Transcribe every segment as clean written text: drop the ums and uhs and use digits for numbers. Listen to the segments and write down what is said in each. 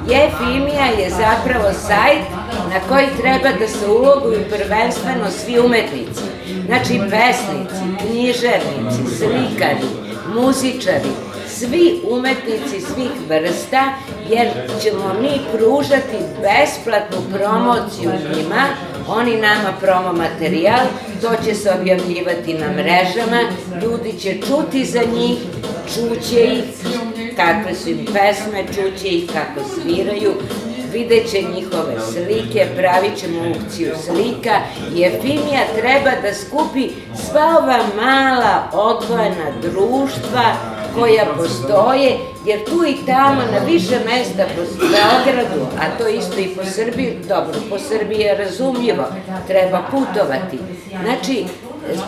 Jefimija je zapravo sajt na koji treba da se uloguju prvenstveno svi umetnici. Znači pesnici, književnici, slikari, muzičari, svi umetnici svih vrsta, jer ćemo mi pružati besplatnu promociju njima, oni nama promo materijal, to će se objavljivati na mrežama, ljudi će čuti za njih, čuće ih, kakve su im pesme, čuće ih kako sviraju, vidjet će njihove slike, pravit ćemo aukciju slika i Jefimija treba da skupi sva ova mala odvojena društva koja postoje, jer tu i tamo na više mesta po Beogradu, a to isto i po Srbiji, dobro, po Srbiji je razumljivo, treba putovati. Znači,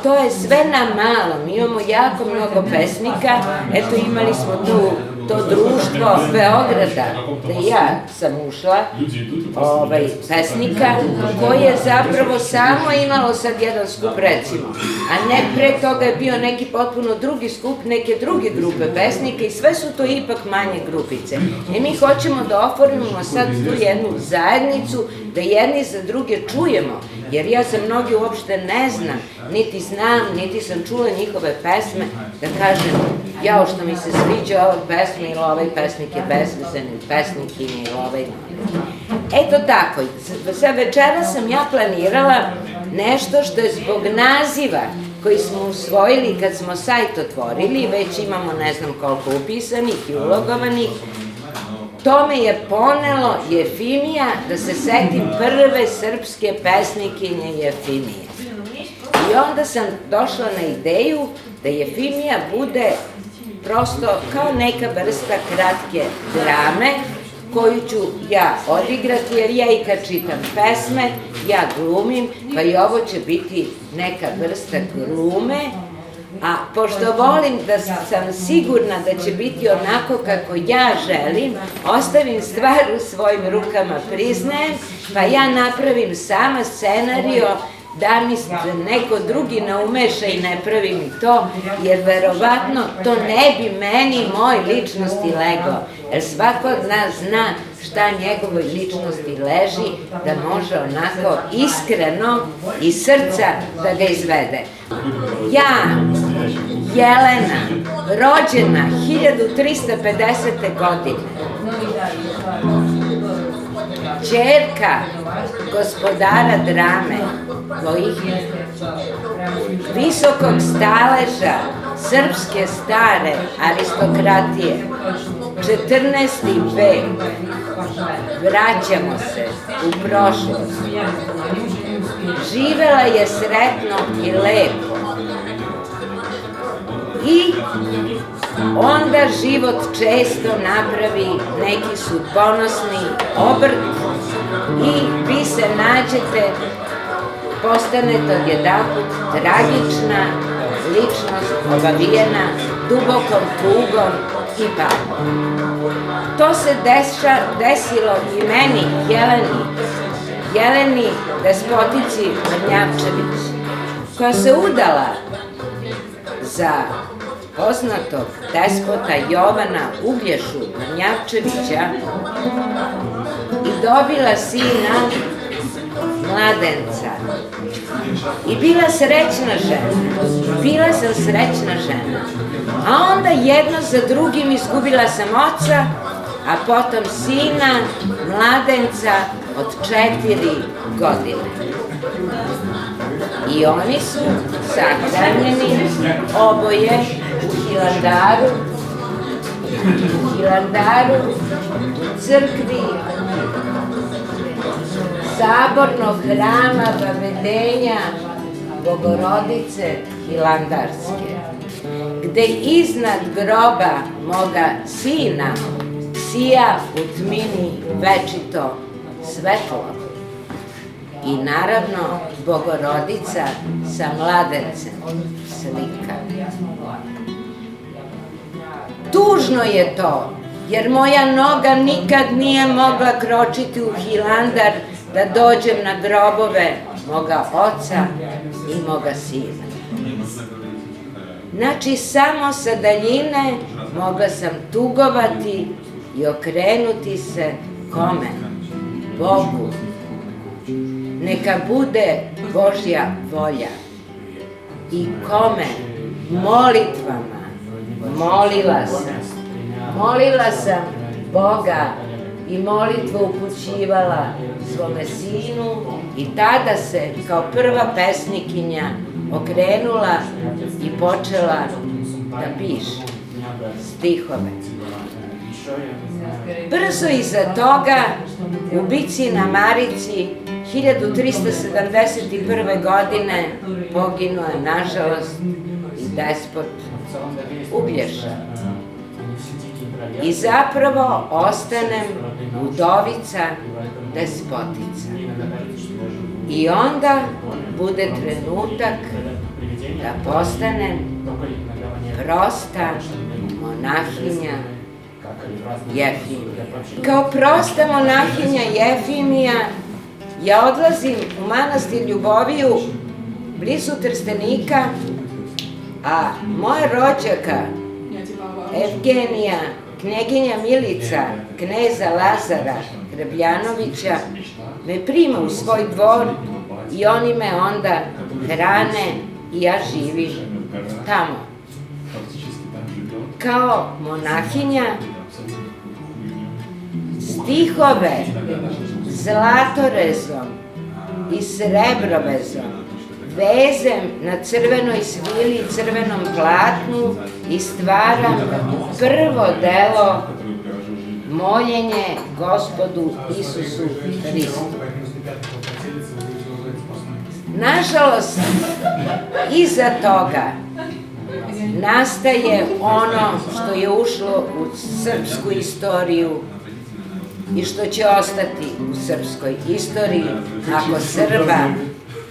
to je sve na malo, mi imamo jako mnogo pesnika, eto imali smo tu to društvo Beograda, gde ja sam ušla, pesnika, koje je zapravo samo imalo sad jedan skup recimo, a ne pre toga je bio neki potpuno drugi skup, neke druge grupe pesnika i sve su to ipak manje grupice. I mi hoćemo da oformimo sad tu jednu zajednicu, da jedni za druge čujemo, jer ja za mnogi uopšte ne znam, niti znam, niti sam čula njihove pesme, da kažem, jao što mi se sviđa ova pesma ili ovaj pesnik je besmislen ili pesnikinja ili ovaj. Eto tako, sa večera sam ja planirala nešto što je zbog naziva koji smo usvojili kad smo sajt otvorili, već imamo ne znam koliko upisanih i ulogovanih, to me je ponelo Jefimija da se setim prve srpske pesnikinje Jefimije. I onda sam došla na ideju da Jefimija bude prosto kao neka vrsta kratke drame koju ću ja odigrati, jer ja i kad čitam pesme, ja glumim, pa i ovo će biti neka vrsta glume, a pošto volim da sam sigurna da će biti onako kako ja želim, ostavim stvar u svojim rukama, priznajem, pa ja napravim sama scenario da mi neko drugi ne umeša i ne pravi mi to, jer verovatno to ne bi meni moj ličnosti lego, jer svako od nas zna šta njegovoj ličnosti leži, da može onako iskreno iz srca da ga izvede. Ja, Jelena, rođena 1350. godine, ćerka gospodara drame, visokog staleža srpske stare aristokratije, 14. vek, vraćamo se u prošlost. Živela je sretno i lepo. I onda život često napravi neki sudbonosni obrt i vi se nađete, postanete odjedanput tragična ličnost obavijena dubokom tugom i patnjom. To se desilo i meni, Jeleni despotici Vrnjavčević, koja se udala za poznatog despota Jovana Uglješu Vrnjavčevića i dobila sina Mladenca. I bila srećna žena, bila sam srećna žena, a onda jedno za drugim izgubila sam oca, a potom sina Mladenca od 4 godine. I oni su sahranjeni oboje u Hilandaru, u crkvi sabornog hrama Vavedenja Bogorodice Hilandarske, gde iznad groba moga sina sija u tmini večito svetlo i naravno Bogorodica sa mladencem slika. Tužno je to, jer moja noga nikad nije mogla kročiti u Hilandar da dođem na grobove moga oca i moga sina. Znači, samo sa daljine mogla sam tugovati i okrenuti se Kome? Bogu. Neka bude Božja volja. I kome? Molitvama. Molila sam Boga i molitvu upućivala svome sinu i tada se kao prva pesnikinja okrenula i počela da piše stihove. Brzo iza toga u bici na Marici 1371. godine poginuo je, nažalost, i despot Uglješa. I zapravo ostanem udovica, despotica. I onda bude trenutak da postanem prosta monahinja Jefimija. Kao prosta monahinja Jefimija ja odlazim u manastir Ljuboviju blizu Trstenika, a moja rođaka Evgenija, knjeginja Milica, kneza Lazara Hrebljanovića me prima u svoj dvor i oni me onda hrane i ja živim tamo. Kao monahinja stihove zlatorezom i srebrovezom vezem na crvenoj svili i crvenom platnu i stvaram prvo delo moljenje Gospodu Isusu Hristu. Nažalost, iza toga nastaje ono što je ušlo u srpsku istoriju i što će ostati u srpskoj istoriji ako Srba,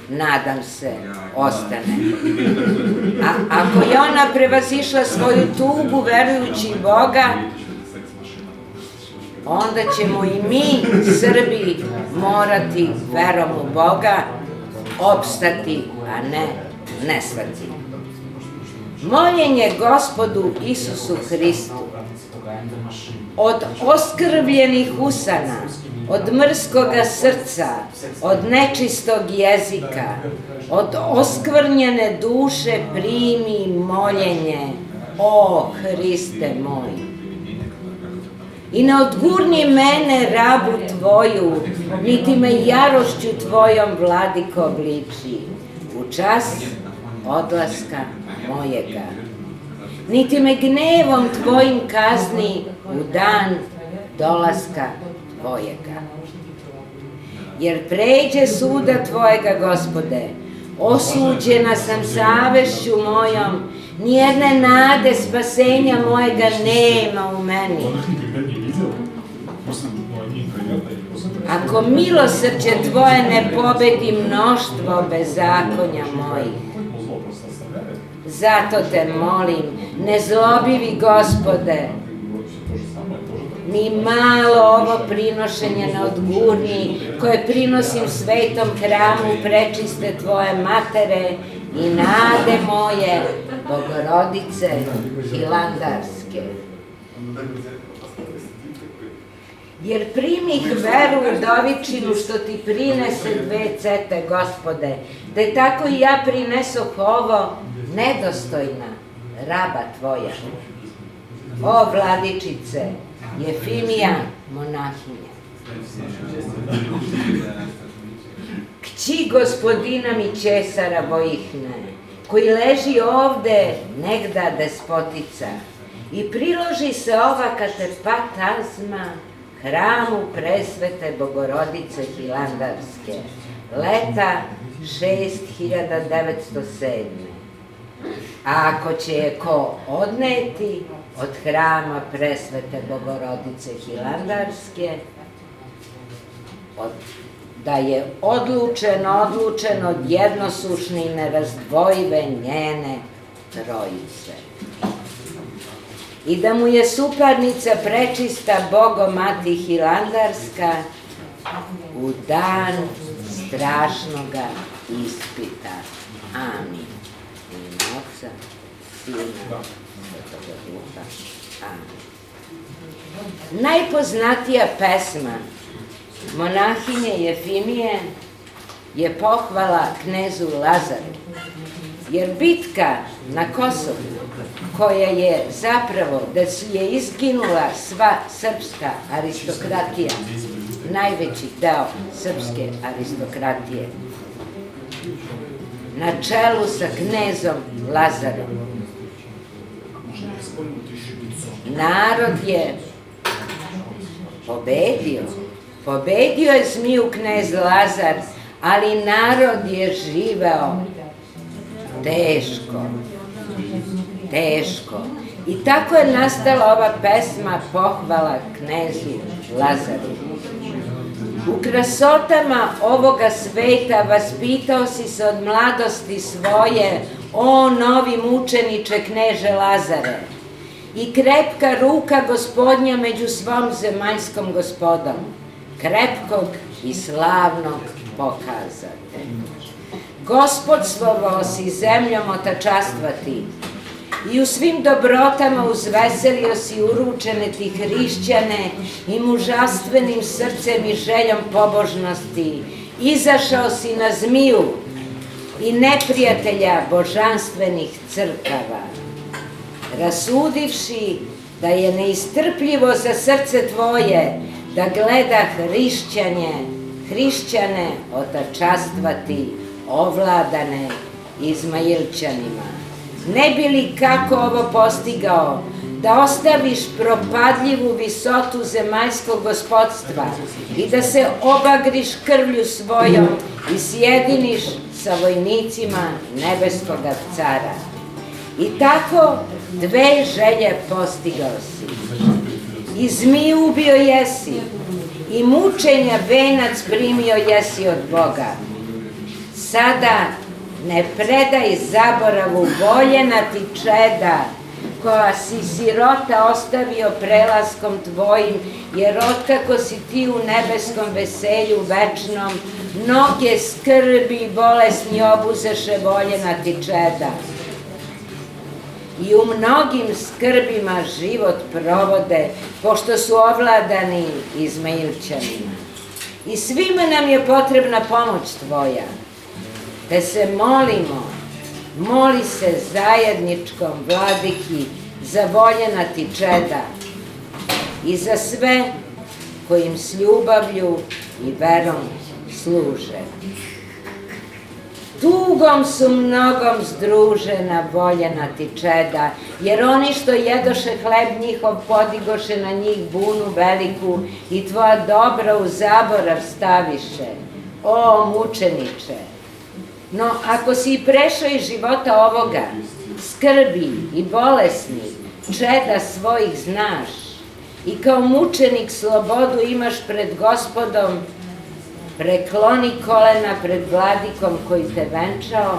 nadam se, ostane. A ako je ona prevazišla svoju tugu verujući Boga, onda ćemo i mi, Srbi, morati verom u Boga opstati, a ne nesvati. Moljenje Gospodu Isusu Hristu od oskrvljenih usana, od mrskoga srca, od nečistog jezika, od oskvrnjene duše primi moljenje, o Hriste moj. I ne odgurni mene, rabu tvoju, niti me jarošću tvojom, vladiko, obliči, u čas odlaska mojega. Niti me gnevom tvojim kazni u dan dolaska tvojega. Jer pređe suda tvojega, Gospode, osuđena sam savešću mojom, nijedne nade spasenja mojega nema u meni. Ako milosrđe tvoje ne pobedi mnoštvo bezakonja mojih, zato te molim, nezlobivi Gospode, ni malo ovo prinošenje ne odgurni, koje prinosim svetom hramu prečiste tvoje matere i nade moje, Bogorodice Hilandarske. Jer primih veru udovičinu što ti prinese dve cete, Gospode, te tako i ja prinesoh ovo, nedostojna raba tvoja. O vladičice, Jefimija, monahinja. Kći gospodina mi Ćesara Vojihne, koji leži ovde negda despotica, i priloži se ova katepatazma hramu presvete Bogorodice Hilandarske, leta 6907. A ako će je ko odneti od hrama presvete Bogorodice Hilandarske, da je odlučen od jednosušne i nerazdvojive njene trojice. I da mu je suparnica prečista Bogomati Hilandarska u dan strašnoga ispita. Amin. U ime Oca, Sina, Svetoga Duha. Amin. Najpoznatija pesma monahinje Jefimije je pohvala knezu Lazaru, jer bitka na Kosovu, koja je zapravo, da je izginula sva srpska aristokratija, najveći deo srpske aristokratije, na čelu sa knezom Lazarom. Narod je pobedio. Pobedio je zmiju knez Lazar, ali narod je živeo teško. Teško. I tako je nastala ova pesma pohvala knezu Lazaru. U krasotama ovoga sveta vaspitao si se od mladosti svoje, o novi mučeniče kneže Lazare, i krepka ruka gospodnja među svom zemaljskom gospodom, krepkog i slavnog pokazate. Gospodstvovao si zemljom otačastva ti, i u svim dobrotama uzveselio si uručene ti hrišćane i mužastvenim srcem i željom pobožnosti izašao si na zmiju i neprijatelja božanstvenih crkava, rasudivši da je neistrpljivo za srce tvoje da gleda hrišćane otačastva ti ovladane Izmailčanima. Ne bi li kako ovo postigao, da ostaviš propadljivu visotu zemaljskog gospodstva i da se obagriš krvlju svojom i sjediniš sa vojnicima nebeskoga cara. I tako dve želje postigao si. I zmiju ubio jesi, i mučenja venac primio jesi od Boga. Sada ne predaj zaboravu voljena ti čeda, koja si sirota ostavio prelaskom tvojim, jer otkako si ti u nebeskom veselju večnom, mnoge skrbi i bolesni obuzeše voljena ti čeda. I u mnogim skrbima život provode, pošto su ovladani Izmailčanima. I svima nam je potrebna pomoć tvoja, te se molimo, moli se zajedničkom vladiki za voljena ti čeda i za sve kojim s ljubavlju i verom služe. Tugom su mnogom združena voljena ti čeda, jer oni što jedoše hleb njihov podigoše na njih bunu veliku i tvoja dobra u zaborav staviše, o mučeniče. No, ako si i prešao iz života ovoga, skrbi i bolesni, čeda svojih znaš, i kao mučenik slobodu imaš pred Gospodom, prekloni kolena pred vladikom koji te venčao,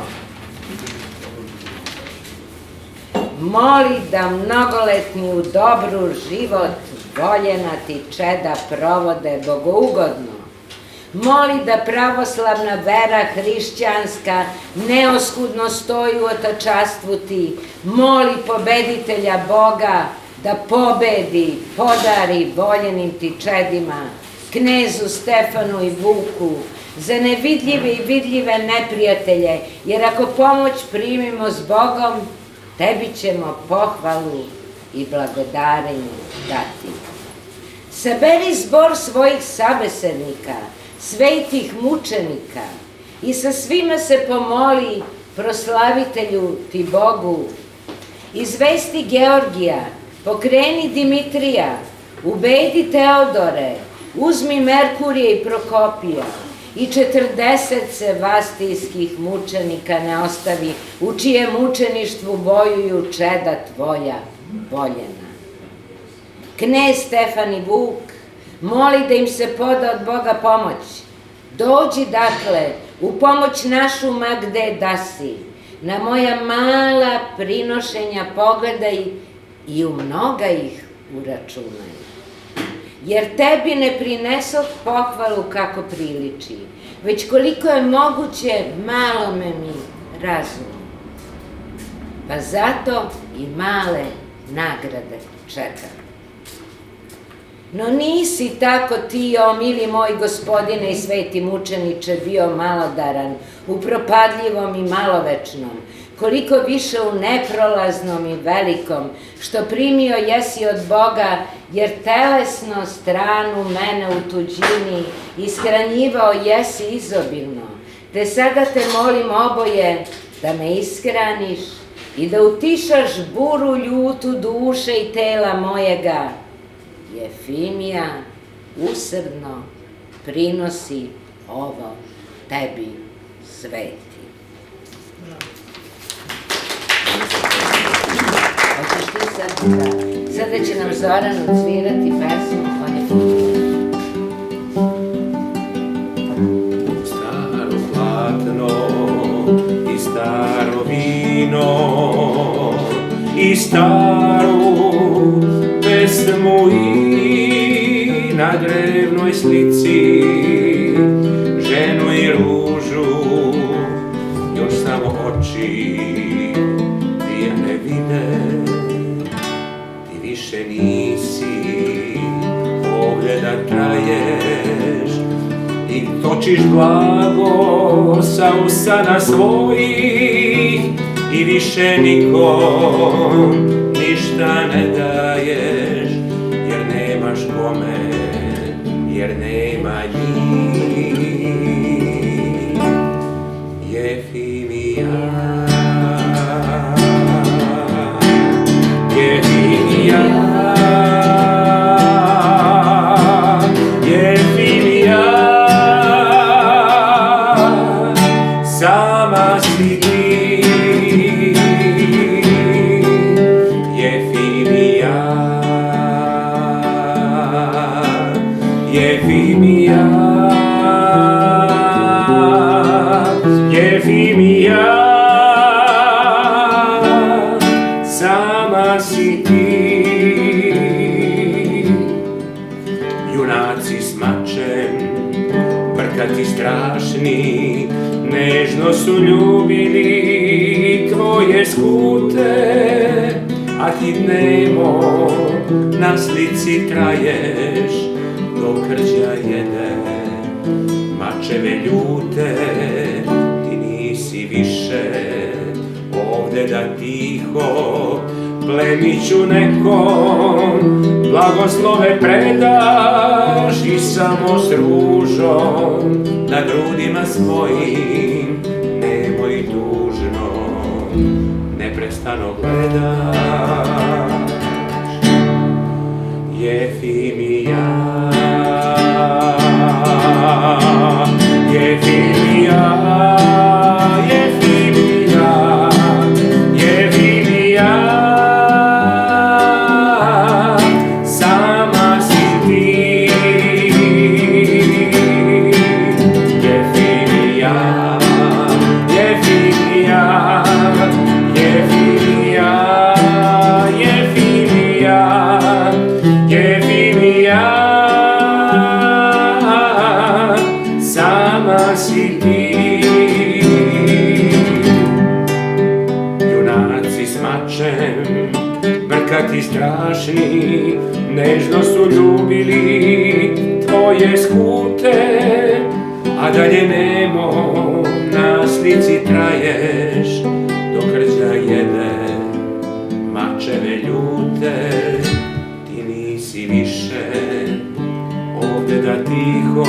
moli da mnogoletni u dobru život voljena ti čeda provode bogougodno. Moli da pravoslavna vera hrišćanska neoskudno stoji u otačastvu ti. Moli pobeditelja Boga da pobedi, podari voljenim ti čedima, knezu Stefanu i Vuku, za nevidljive i vidljive neprijatelje, jer ako pomoć primimo s Bogom, tebi ćemo pohvalu i blagodarenje dati. Saberi zbor svojih sabesednika, svetih mučenika, i sa svima se pomoli proslavitelju ti Bogu. Izvesti Georgija, pokreni Dimitrija, ubedi Teodore, uzmi Merkurija i Prokopija, i 40 sevastijskih mučenika ne ostavi, u čije mučeništvu bojuju čeda tvoja voljena. Knez Stefan i Vuk, moli da im se poda od Boga pomoć. Dođi dakle u pomoć našu ma gde da si. Na moja mala prinošenja pogledaj i u mnoga ih uračunaj. Jer tebi ne prinesoh pohvalu kako priliči, već koliko je moguće malome mi razumu. Pa zato i male nagrade čekam. No nisi tako ti, o mili moj gospodine i sveti mučeniče, bio malodaran, u propadljivom i malovečnom, koliko više u neprolaznom i velikom, što primio jesi od Boga, jer telesno stranu mene u tuđini ishranjivao jesi izobilno, te sada te molim oboje da me ishraniš i da utišaš buru ljutu duše i tela mojega. Jefimija usrdno prinosi ovo tebi, sveti. Hoćeš ti sad da... Sada će nam Zoran odsvirati pesmu o Jefimiji. Staro platno i staro vino i staru pesmu i na drevnoj slici ženu i ružu, još samo oči pijane vide. Ti više nisi ovdje da traješ i točiš blago sa usana svojih i više nikom ništa ne daješ, jer nemaš kome, jer nema njih. Jefimija, Jefimija, Jefimija, sama si ti. Jefimija, Jefimija, Jefimija, sama si ti. Junaci s mačem, brkati strašni, nežno su ljubili tvoje skute, a ti dnevno na slici traješ, dok krđa jede mačeve ljute. Ti nisi više ovde da tiho plemiću nekom blagoslove predaš i samo s ružom na grudima svojim nemoj tužno neprestano gledaš. Jefimija, Jefimija, Jefimija, Jefimija, sama si ti. Jefimija, Jefimija, Jefimija, Jefimija, Jefimija, sama si ti. Junaci s mačem, brkati strašni, nežno su ljubili tvoje skute, a dalje nemo na slici traješ, dok krđa jede mačeve ljute. Ti nisi više ovdje da tiho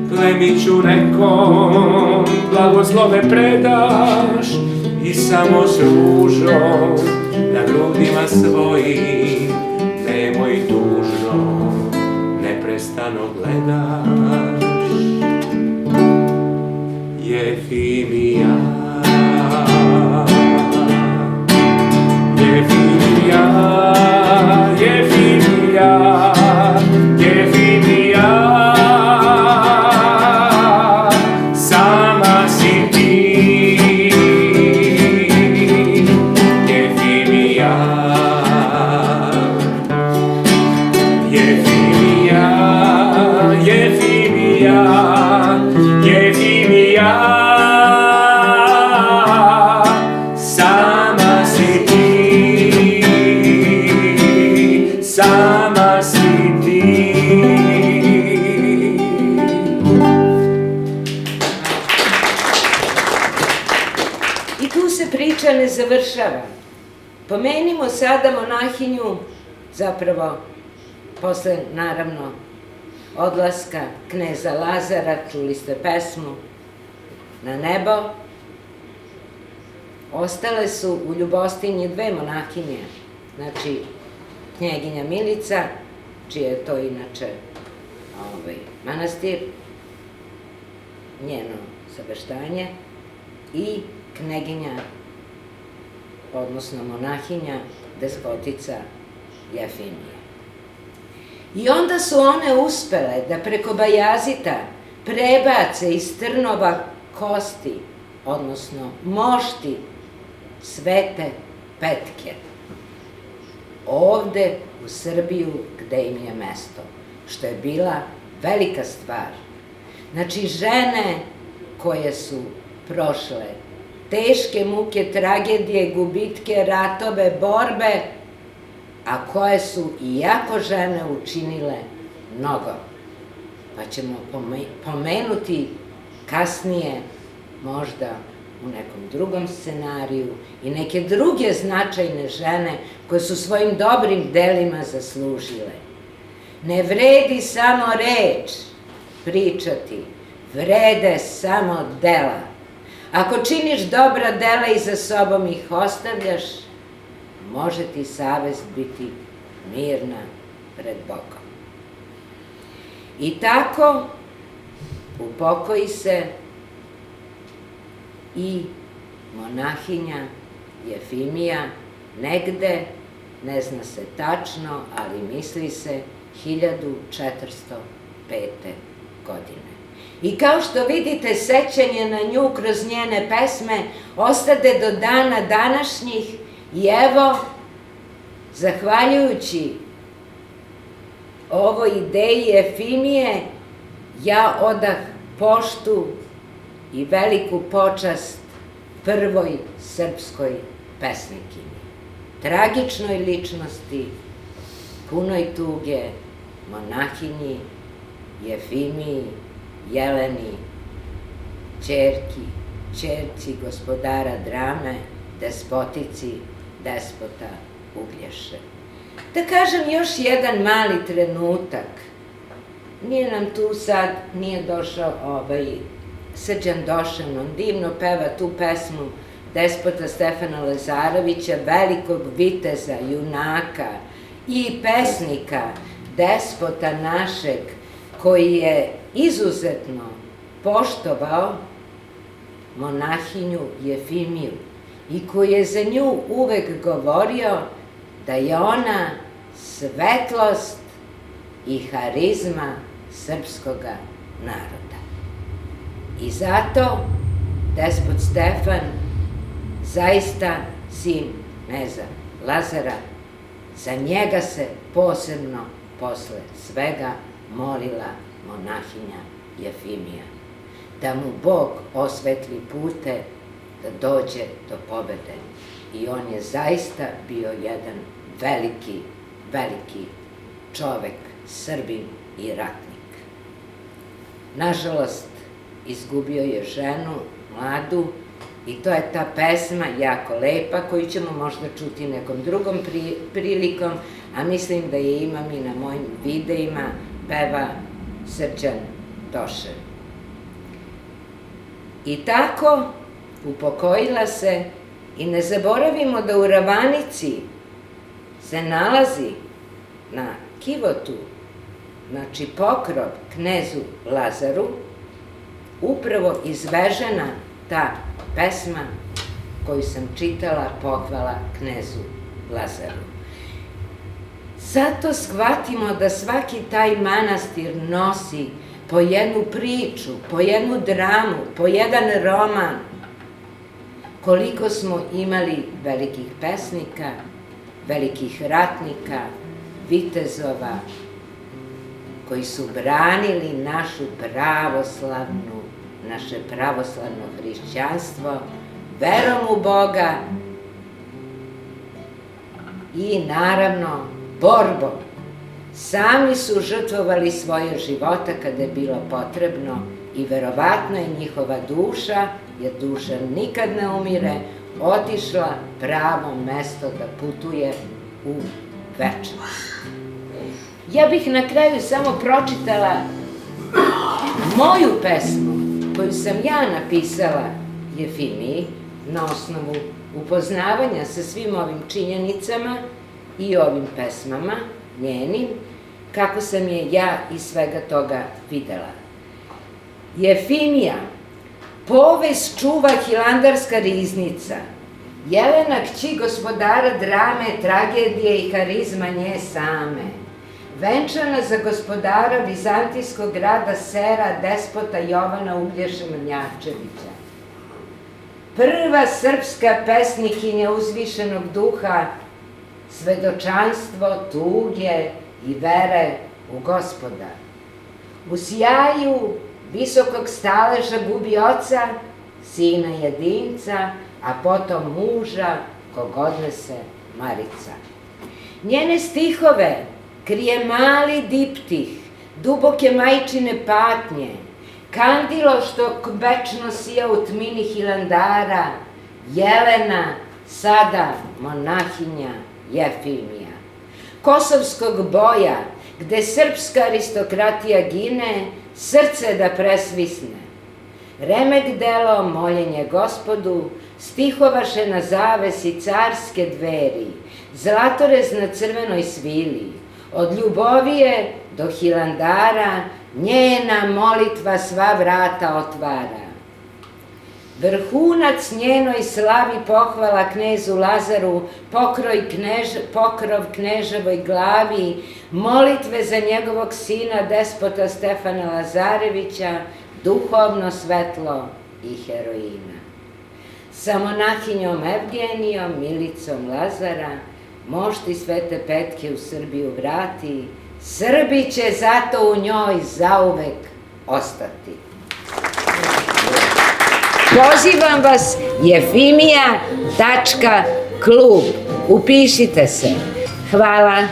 plemiću nekom blagoslove predaš i samo s ružom na grudima svojim nemoj tužno neprestano gledaš. Jefimija, Jefimija, Jefimija, Jefimija, sama si ti. Jefimija, Jefimija, Jefimija, Jefimija, priča ne završava. Pomenimo sada monahinju, zapravo, posle, naravno, odlaska kneza Lazara, čuli ste pesmu, na nebo. Ostale su u Ljubostinji dve monahinje, znači knjeginja Milica, čije je to inače manastir, njeno saveštanje, i kneginja, odnosno monahinja, despotica Jefimija. I onda su one uspele da preko Bajazita prebace iz trnova kosti, odnosno mošti Svete Petke, ovde u Srbiju gde im je mesto, što je bila velika stvar. Znači, žene koje su prošle teške muke, tragedije, gubitke, ratove, borbe, a koje su i jako žene učinile mnogo. Pa ćemo pomenuti kasnije, možda u nekom drugom scenariju, i neke druge značajne žene koje su svojim dobrim delima zaslužile. Ne vredi samo reč pričati, vrede samo dela. Ako činiš dobra dela i za sobom ih ostavljaš, može ti savest biti mirna pred Bogom. I tako upokoji se i monahinja Jefimija negde, ne zna se tačno, ali misli se 1405. godine. I kao što vidite, sećanje na nju kroz njene pesme ostade do dana današnjih i evo, zahvaljujući ovoj ideji Jefimije, ja odah poštu i veliku počast prvoj srpskoj pesnikinji, tragičnoj ličnosti, punoj tuge, monahinji Jefimiji Jeleni, ćerci gospodara Drame, despotici despota Uglješe. Da kažem još jedan mali trenutak, nije nam tu sad, nije došao Srđan Došan, on divno peva tu pesmu despota Stefana Lazarevića, velikog viteza, junaka i pesnika, despota našeg, koji je izuzetno poštovao monahinju Jefimiju i koji je za nju uvek govorio da je ona svetlost i harizma srpskoga naroda. I zato despot Stefan, zaista sin kneza Lazara, za njega se posebno posle svega molila monahinja Jefimija, da mu Bog osvetli pute da dođe do pobede. I on je zaista bio jedan veliki, veliki čovek, Srbin i ratnik. Nažalost, izgubio je ženu, mladu, i to je ta pesma jako lepa, koju ćemo možda čuti nekom drugom prilikom, a mislim da je imam i na mojim videima, peva Srđan Došan. I tako upokojila se, i ne zaboravimo da u Ravanici se nalazi na kivotu, znači pokrov knezu Lazaru, upravo izvežena ta pesma koju sam čitala, pohvala knezu Lazaru. Zato shvatimo da svaki taj manastir nosi po jednu priču, po jednu dramu, po jedan roman. Koliko smo imali velikih pesnika, velikih ratnika, vitezova, koji su branili naše pravoslavno hrišćanstvo, verom u Boga i naravno borbom. Sami su žrtvovali svoje života kada je bilo potrebno i verovatno je njihova duša, jer duša nikad ne umire, otišla pravo mesto da putuje u večnost. Ja bih na kraju samo pročitala moju pesmu koju sam ja napisala Jefimiji na osnovu upoznavanja sa svim ovim činjenicama i ovim pesmama njenim, kako sam je ja iz svega toga videla. Jefimija, povest čuva Hilandarska riznica, Jelena kći gospodara drame, tragedije i harizma nje same, venčana za gospodara vizantijskog grada Sera, despota Jovana Uglješe Mrnjavčevića. Prva srpska pesnikinja uzvišenog duha, svedočanstvo tuge i vere u Gospoda. U sjaju visokog staleža gubi oca, sina jedinca, a potom muža kog odnese Marica. Njene stihove krije mali diptih, duboke majčine patnje, kandilo što večno sija u tmini Hilandara, Jelena, sada monahinja Jefimija. Kosovskog boja, gde srpska aristokratija gine, srce da presvisne. Remek delo, moljenje Gospodu, stihovaše na zavesi carske dveri, zlatorez na crvenoj svili, od Ljubovije do Hilandara, njena molitva sva vrata otvara. Vrhunac njenoj slavi pohvala knezu Lazaru, pokrov kneževoj glavi, molitve za njegovog sina, despota Stefana Lazarevića, duhovno svetlo i heroina. Sa monahinjom Evgenijom, Milicom Lazara, mošti Svete Petke u Srbiju vrati, Srbi će zato u njoj zauvek ostati. Pozivam vas jefimija.klub. Upišite se. Hvala.